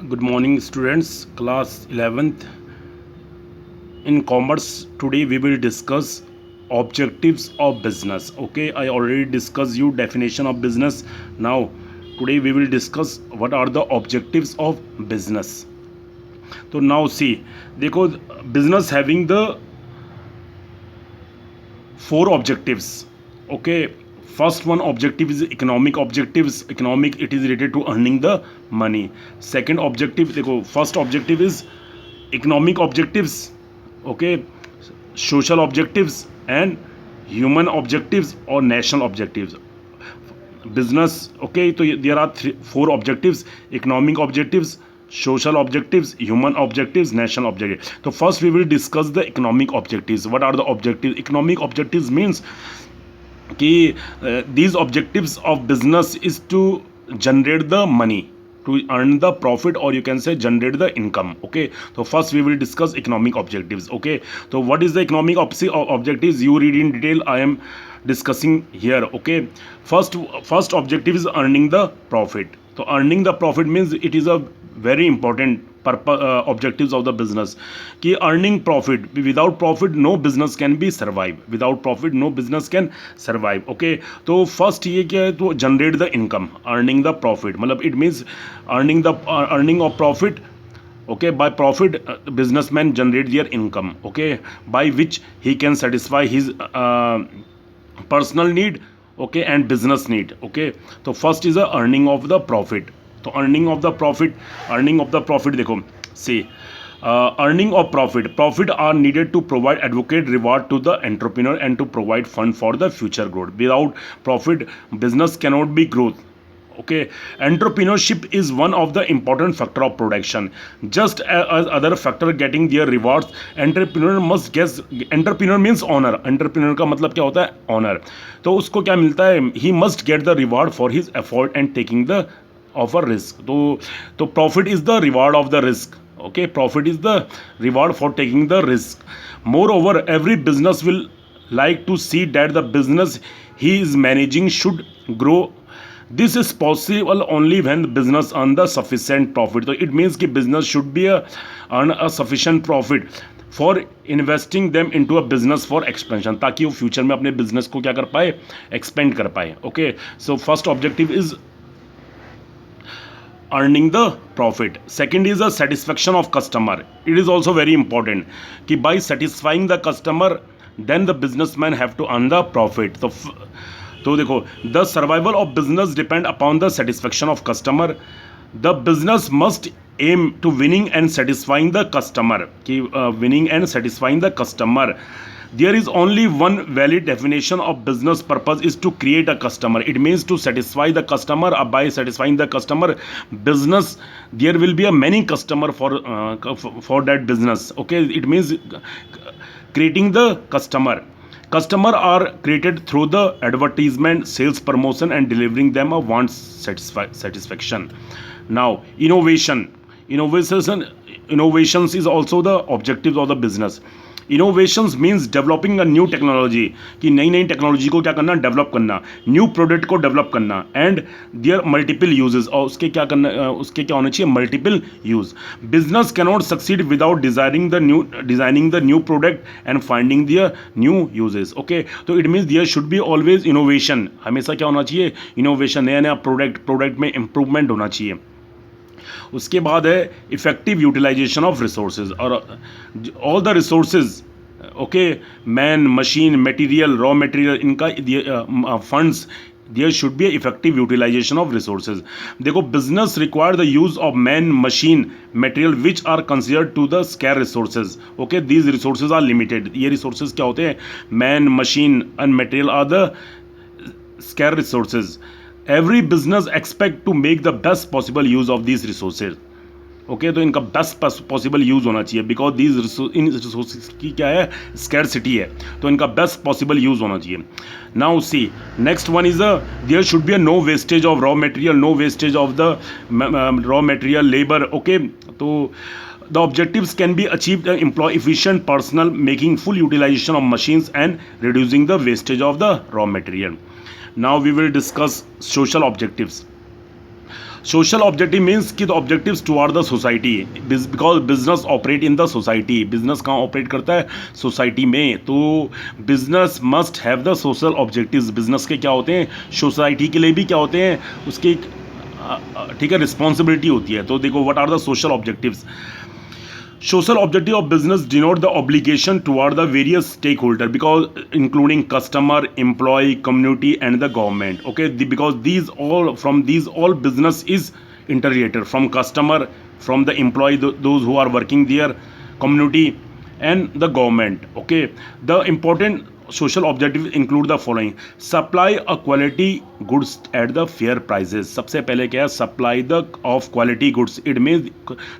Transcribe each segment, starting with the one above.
Good morning, students. Class 11th in commerce. Today we will discuss objectives of business. Okay, I already discussed you definition of business. Now, today we will discuss what are the objectives of business. So now see, देखो business having the four objectives. Okay, first one objective is economic objectives. Economic, it is related to earning the money. Second objective, देखो first objective is economic objectives, okay, social objectives and human objectives or national objectives. Business, okay, so there are four objectives: economic objectives, social objectives, human objectives, national objectives. So first we will discuss the economic objectives. What are the objectives? Economic objectives means कि these objectives of business is to generate the money, to earn the profit, or you can say generate the income. Okay, so first we will discuss economic objectives. Okay, so what is the economic objectives? You read in detail, I am discussing here. Okay, first objective is earning the profit. So earning the profit means it is a very important purpose, objectives of the business कि earning profit. Without profit no business can be survive. Without profit no business can survive. Okay, तो first ये क्या है, तो generate the income, earning the profit, मतलब it means earning of profit. Okay, by profit businessman generate their income. Okay, by which he can satisfy his personal need, okay, and business need. Okay, so first is the earning of the profit. तो earning of the profit देखो, see, earning of profit are needed to provide adequate reward to the entrepreneur and to provide fund for the future growth. Without profit business cannot be growth. Okay, entrepreneurship is one of the important factor of production. Just as other factor getting their rewards, entrepreneur must guess. Entrepreneur means owner. Entrepreneur का मतलब क्या होता है? Owner. तो उसको क्या मिलता है? He must get the reward for his effort and taking the of a risk. तो profit is the reward of the risk. Okay, profit is the reward for taking the risk. Moreover, every business will like to see that the business he is managing should grow. This is possible only when the business earn the sufficient profit. So it means कि business should be earn a sufficient profit for investing them into a business for expansion, ताकि वो future में अपने business को क्या कर पाए, expand कर पाए. Okay, so first objective is earning the profit. Second is the satisfaction of customer. It is also very important कि by satisfying the customer then the businessman have to earn the profit. तो देखो, the survival of business depend upon the satisfaction of customer. The business must aim to winning and satisfying the customer, कि winning and satisfying the customer. There is only one valid definition of business purpose is to create a customer. It means to satisfy the customer. By satisfying the customer, business, there will be a many customer for that business. Okay, it means creating the customer. Customer are created through the advertisement, sales, promotion, and delivering them a want satisfaction. Now, innovations is also the objectives of the business. Innovations means developing a new technology, कि नई नई technology को क्या करना, develop करना, new product को develop करना, and there multiple uses, और उसके क्या करना, उसके क्या होना चाहिए, multiple use. Business cannot succeed without designing the new product and finding their new uses. Okay, तो it means there should be always innovation. हमेशा क्या होना चाहिए, इनोवेशन, नया नया प्रोडक्ट में इंप्रूवमेंट होना चाहिए. उसके बाद है इफेक्टिव यूटिलाइजेशन ऑफ रिसोर्सेज, और all the resources, okay, man, machine, material, raw material, इनका funds, there should be effective utilisation of resources. देखो, business require the use of man, machine, material which are considered to the scarce resources. Okay, these resources are limited. ये resources क्या होते हैं, man, machine and material are the scarce resources. Every business expect to make the best possible use of these resources. Okay, तो इनका best possible use होना चाहिए, because in resources की क्या है, स्कैरसिटी है, तो इनका बेस्ट पॉसिबल यूज़ होना चाहिए. Now see, next one is there should be a no wastage of raw material, no wastage of the raw material, labour. Okay, तो the objectives can be achieved employ efficient personnel, making full utilization of machines and reducing the wastage of the raw material. Now we will discuss social objectives. Social objective means कि the objectives toward the society, because business operate in the society, business कहाँ operate करता है, society में, तो business must have the social objectives, business के क्या होते हैं, सोसाइटी के लिए भी क्या होते हैं, उसकी एक ठीक है रिस्पॉन्सिबिलिटी होती है। तो देखो what are the social objectives. Social objective of business denote the obligation toward the various stakeholder, because including customer, employee, community, and the government. Okay, because these all business is interrelated, from customer, from the employee, those who are working there, community, and the government. Okay, the important social objectives include the following: supply a quality goods at the fair prices. सबसे पहले क्या है, supply the of quality goods, it means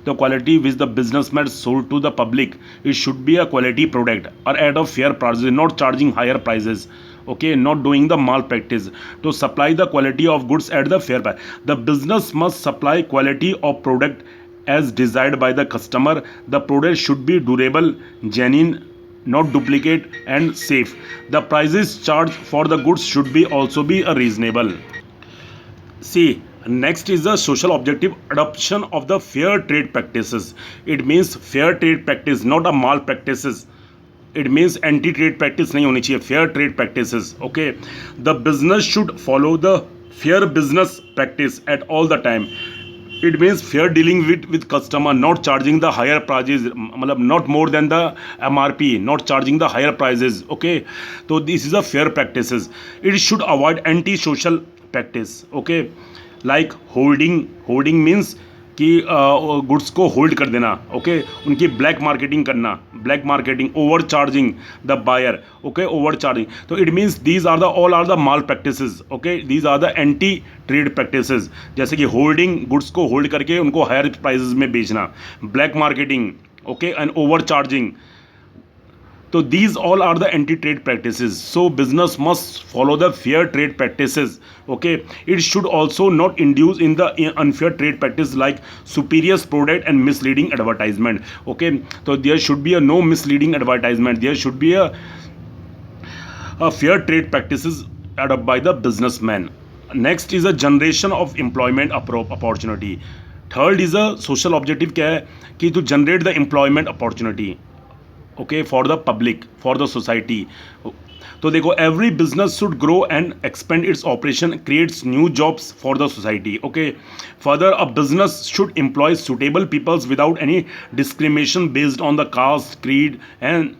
the quality which the businessman sold to the public, it should be a quality product or at a fair prices, not charging higher prices. Okay, not doing the malpractice, to supply the quality of goods at the fair price. The business must supply quality of product as desired by the customer. The product should be durable, genuine, not duplicate, and safe. The prices charged for the goods should be also be reasonable. See, next is the social objective: adoption of the fair trade practices. It means fair trade practice, not a malpractices. It means anti trade practice नहीं होनी चाहिए, fair trade practices. Okay, the business should follow the fair business practice at all the time. It means fair dealing with customer, not charging the higher prices, मतलब not more than the MRP, not charging the higher prices. Okay, so this is a fair practices. It should avoid anti-social practice. Okay, like holding means कि goods को hold कर देना, okay, उनकी black marketing करना, black marketing, overcharging the buyer, okay, overcharging, तो it means these are the all are the malpractices, okay, these are the anti trade practices, जैसे कि holding, goods को hold करके उनको higher prices में बेचना, black marketing, okay, and over charging. So these all are the anti-trade practices. So business must follow the fair trade practices. Okay, it should also not induce in the unfair trade practice like superior product and misleading advertisement. Okay, so there should be a no misleading advertisement. There should be a fair trade practices adopted by the businessman. Next is a generation of employment opportunity. Third is a social objective क्या है कि to generate the employment opportunity. Okay, for the public, for the society. तो देखो every business should grow and expand its operation, creates new jobs for the society. Okay, further a business should employ suitable peoples without any discrimination based on the caste, creed and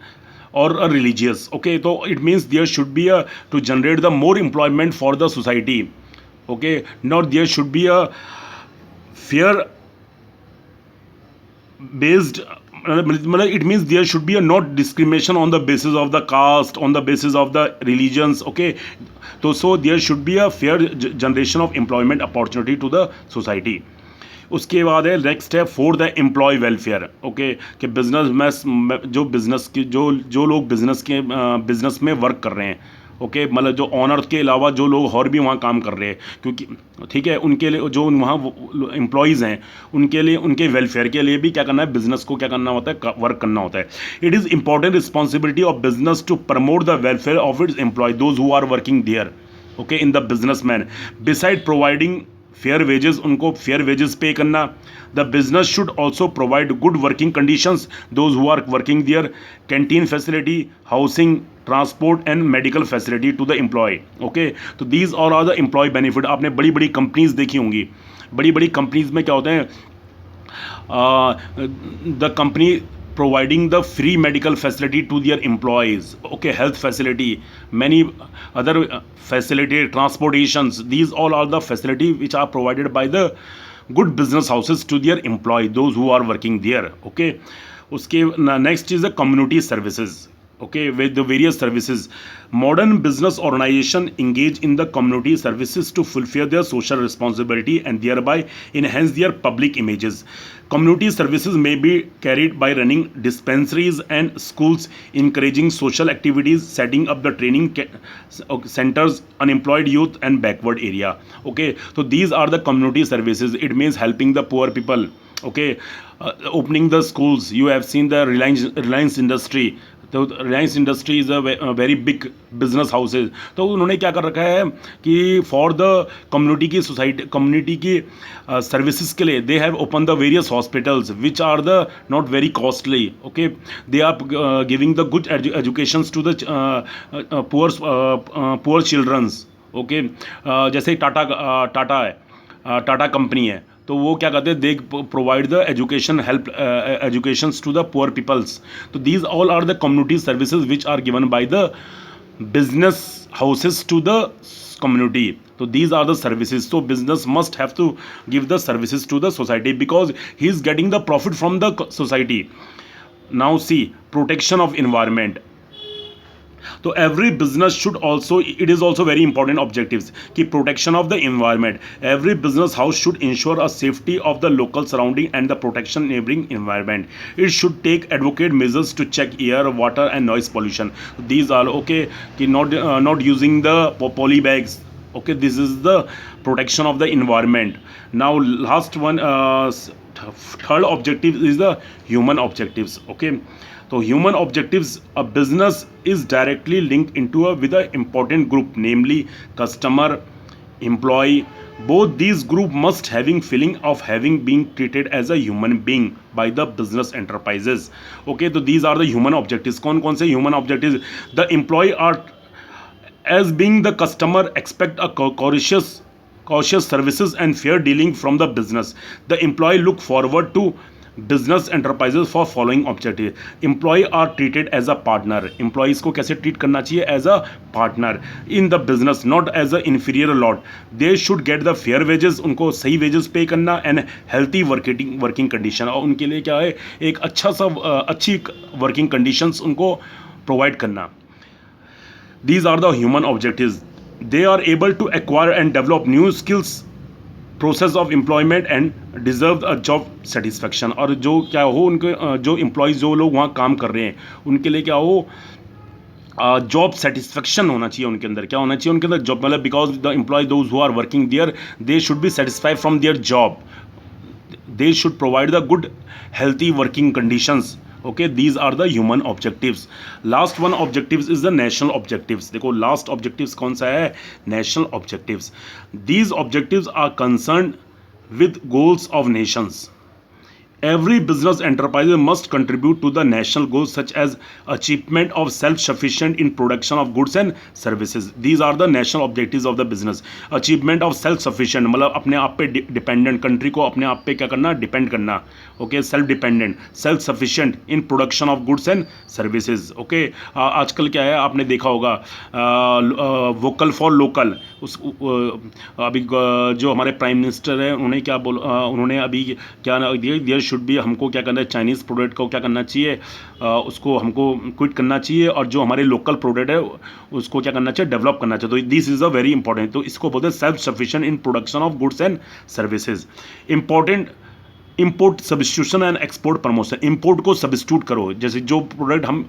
और religious. Okay, तो it means there should be a to generate the more employment for the society. Okay, not there should be a fair based, it means there should be a not discrimination on the basis of the caste, on the basis of the religions. Okay, so there should be a fair generation of employment opportunity to the society. उसके बाद है next है for the employ welfare. Okay, कि business में जो business की जो लोग बिजनेस में वर्क कर रहे हैं, ओके, मतलब जो ऑनर के अलावा जो लोग और भी वहाँ काम कर रहे हैं, क्योंकि ठीक है उनके लिए जो वहाँ एम्प्लॉयज़ हैं उनके लिए, उनके वेलफेयर के लिए भी क्या करना है, बिजनेस को क्या करना होता है, वर्क करना होता है. It is important responsibility of business to promote the welfare of its employ, those who are working there, okay, in the business man. Beside providing fair wages, उनको फेयर वेजेस पे करना. The business should also provide good working conditions those who are working there, canteen facility, housing, transport and medical facility to the employ. Okay, तो these all are the employ benefit. आपने बड़ी बड़ी companies देखी होंगी, बड़ी बड़ी companies में क्या होते हैं, the company providing the free medical facility to their employees, okay, health facility, many other facility, transportations, these all are the facility which are provided by the good business houses to their employee, those who are working there. Okay, uske next is the community services. Okay, with the various services, modern business organization engage in the community services to fulfill their social responsibility and thereby enhance their public images. Community services may be carried by running dispensaries and schools, encouraging social activities, setting up the training centers, unemployed youth and backward area. Okay, so these are the community services. It means helping the poor people. Okay, opening the schools. You have seen the Reliance industry. तो Reliance industry is a very big business houses. तो उन्होंने क्या कर रखा है कि for the community की society community की सर्विसेज के लिए they have open the various hospitals which are the not very costly. Okay, they are giving the good educations to the poor childrens. Okay, जैसे टाटा है, टाटा कंपनी है, तो वो क्या कहते हैं, they provide the education help educations to the poor peoples. तो these all are the community services which are given by the business houses to the community. So these are the services. So business must have to give the services to the society because he is getting the profit from the society. Now see, protection of environment. तो every business should also, it is also very important objectives कि protection of the environment. Every business house should ensure a safety of the local surrounding and the protection neighbouring environment. It should take advocate measures to check air, water and noise pollution. These are okay कि not using the poly bags. Okay, this is the protection of the environment. Now last one, third objective is the human objectives. Okay, so human objectives, a business is directly linked into with an important group, namely customer, employee. Both these group must having feeling of having being treated as a human being by the business enterprises. Okay, so these are the human objectives. कौन से human objectives? The employee are as being the customer expect a cautious services and fair dealing from the business. The employee look forward to business enterprises for following objective. Employee are treated as a partner. Employees को कैसे treat करना चाहिए? As a partner in the business, not as a inferior lot. They should get the fair wages. उनको सही wages pay करना and healthy working condition. और उनके लिए क्या है, एक अच्छी working conditions उनको provide करना. These are the human objectives. They are able to acquire and develop new skills, process of employment and deserve a job satisfaction. और जो क्या हो उनके जो एम्प्लॉयज़ जो लोग वहाँ काम कर रहे हैं उनके लिए क्या हो, जॉब सेटिस्फेक्शन होना चाहिए उनके अंदर। क्या होना चाहिए उनके अंदर? जॉब, मतलब because the employ those who are working there they should be satisfied from their job. They should provide the good healthy working conditions. Okay, these are the human objectives. Last one objectives is the national objectives. देखो last objectives कौन सा है? National objectives. These objectives are concerned with goals of nations. Every business enterprise must contribute to the national goals such as achievement of self-sufficient in production of goods and services. These are the national objectives of the business. Achievement of self-sufficient मतलब अपने आप पे dependent, country को अपने आप पे क्या करना, डिपेंड करना. Okay, self dependent, self sufficient in production of goods and services. Okay, आजकल क्या है आपने देखा होगा, वोकल फॉर लोकल. उस अभी जो हमारे प्राइम मिनिस्टर हैं उन्होंने क्या उन्होंने अभी क्या दिया, शुड भी हमको क्या करना है, चाइनीज़ प्रोडक्ट को क्या करना चाहिए, उसको हमको क्विट करना चाहिए और जो हमारे लोकल प्रोडक्ट है उसको क्या करना चाहिए, डेवलप करना चाहिए. तो this is a very important. तो इसको बोलते हैं self sufficient in production of goods and services. Important import substitution and export promotion. Import को सब्स्टिट्यूट करो, जैसे जो प्रोडक्ट हम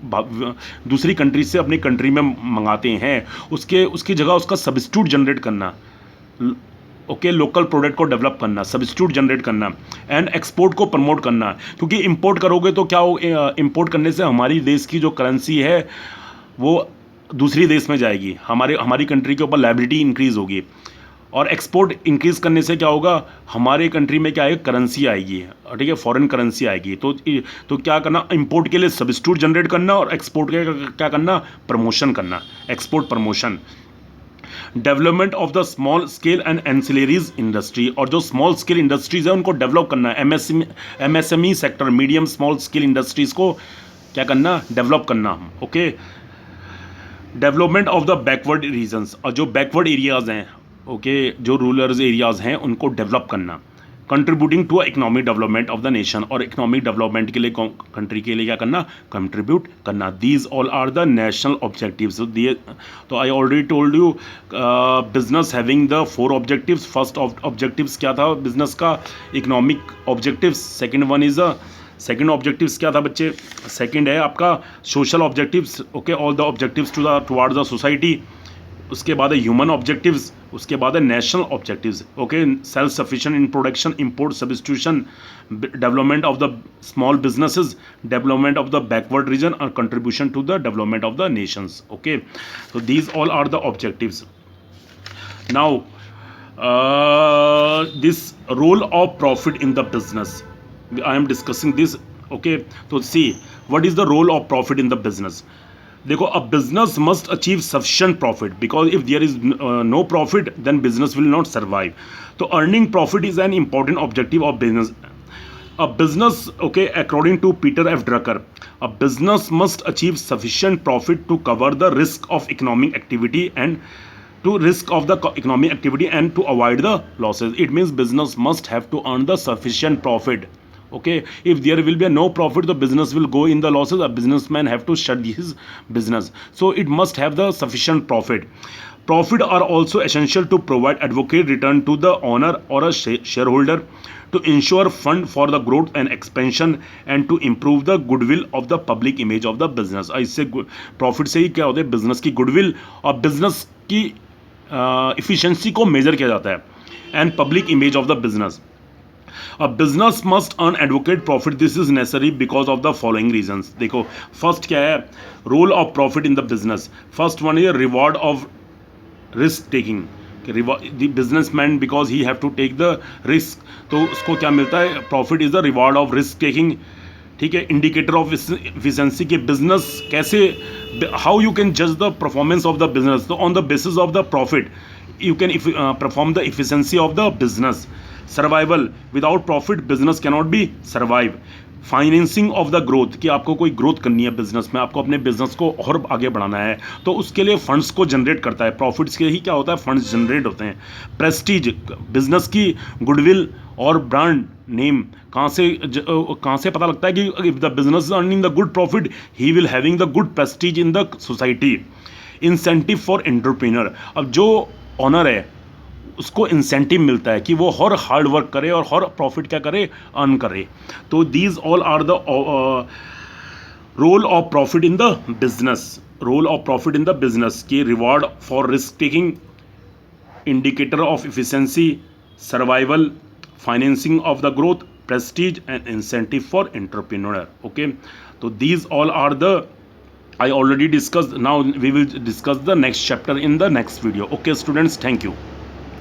दूसरी कंट्री से अपनी कंट्री में मंगाते हैं उसकी जगह उसका सब्स्टिट्यूट जनरेट करना. ओके, लोकल प्रोडक्ट को डेवलप करना, सब्स्टिट्यूट जनरेट करना एंड एक्सपोर्ट को प्रमोट करना. क्योंकि इंपोर्ट करोगे तो क्या हो, इंपोर्ट करने से हमारी देश की जो करेंसी है वो दूसरी देश में जाएगी, हमारी कंट्री के ऊपर लायबिलिटी इंक्रीज़ होगी. और एक्सपोर्ट इंक्रीज़ करने से क्या होगा, हमारे कंट्री में क्या है, करेंसी आएगी, ठीक है, फॉरेन करेंसी आएगी. तो क्या करना, इंपोर्ट के लिए सब्स्टिट्यूट जनरेट करना और एक्सपोर्ट के क्या करना, प्रमोशन करना, export promotion. Development of the small scale and ancillaries industry. और जो स्मॉल स्केल इंडस्ट्रीज़ है उनको डेवलप करना है. MSME sector, medium small scale industries को क्या करना, डेवलप करना. Okay, development of the backward regions. और जो बैकवर्ड एरियाज़ हैं, ओके, जो रूरल एरियाज़ हैं उनको डेवलप करना. Contributing to economic development of the nation. और इकोनॉमिक डेवलपमेंट के लिए कंट्री के लिए क्या करना, कंट्रीब्यूट करना. These all are the national objectives. तो I already told you business having the 4 objectives. First objectives क्या था बिजनेस का, इकोनॉमिक ऑब्जेक्टिव्स. सेकेंड ऑब्जेक्टिव्स क्या था बच्चे, सेकेंड है आपका social objectives. Okay, all the objectives towards the society. उसके बाद है ह्यूमन ऑब्जेक्टिव्स. उसके बाद है national objectives, okay, self sufficient in production, import substitution, development of the small businesses, development of the backward region और contribution to the development of the nations, okay. So these all are the objectives. Now this role of profit in the business, I am discussing this, okay. So see, what is the role of profit in the business? देखो, a business must achieve sufficient profit, because if there is no profit, then business will not survive. So earning profit is an important objective of business. A business, okay, according to Peter F. Drucker, a business must achieve sufficient profit to cover the risk of economic activity and to avoid the losses. It means business must have to earn the sufficient profit. Okay, if there will be no profit, the business will go in the losses. A businessman have to shut his business. So it must have the sufficient profit. Profit are also essential to provide adequate return to the owner or a shareholder, to ensure fund for the growth and expansion, and to improve the goodwill of the public image of the business. इससे profit से ही क्या होता है, business की goodwill और business की efficiency को major किया जाता है, and public image of the business. A business must earn adequate profit. This is necessary because of the following reasons. देखो, फर्स्ट क्या है, role of profit in the business. First one is reward of risk taking. The businessman, because he have to take the risk, तो उसको क्या मिलता है, profit is the reward of risk taking. ठीक है, इंडिकेटर ऑफ एफिशिएंसी के business कैसे, how you can जज the performance of the business. तो on the basis of the profit you can perform the efficiency of the business. Survival, without profit business cannot be survive. Financing of the growth, कि आपको कोई growth करनी है business में, आपको अपने business को और आगे बढ़ाना है, तो उसके लिए फंड्स को जनरेट करता है. प्रॉफिट्स के ही क्या होता है, फंड्स जनरेट होते हैं. प्रेस्टीज, बिजनेस की गुडविल और ब्रांड नेम कहाँ से पता लगता है कि if the business is earning the good profit, he will having the good Prestige in the society. Incentive for entrepreneur, अब जो ऑनर है उसको इंसेंटिव मिलता है कि वो हर हार्ड वर्क करे और हर प्रॉफिट क्या करे, अर्न करे. तो these all are the role of profit in the business. Role of profit in the business की reward for risk taking, indicator of efficiency, survival, financing of the growth, prestige and incentive for entrepreneur. Okay, तो these all are the I already discussed. Now we will discuss the next chapter in the next video. Okay students, thank you.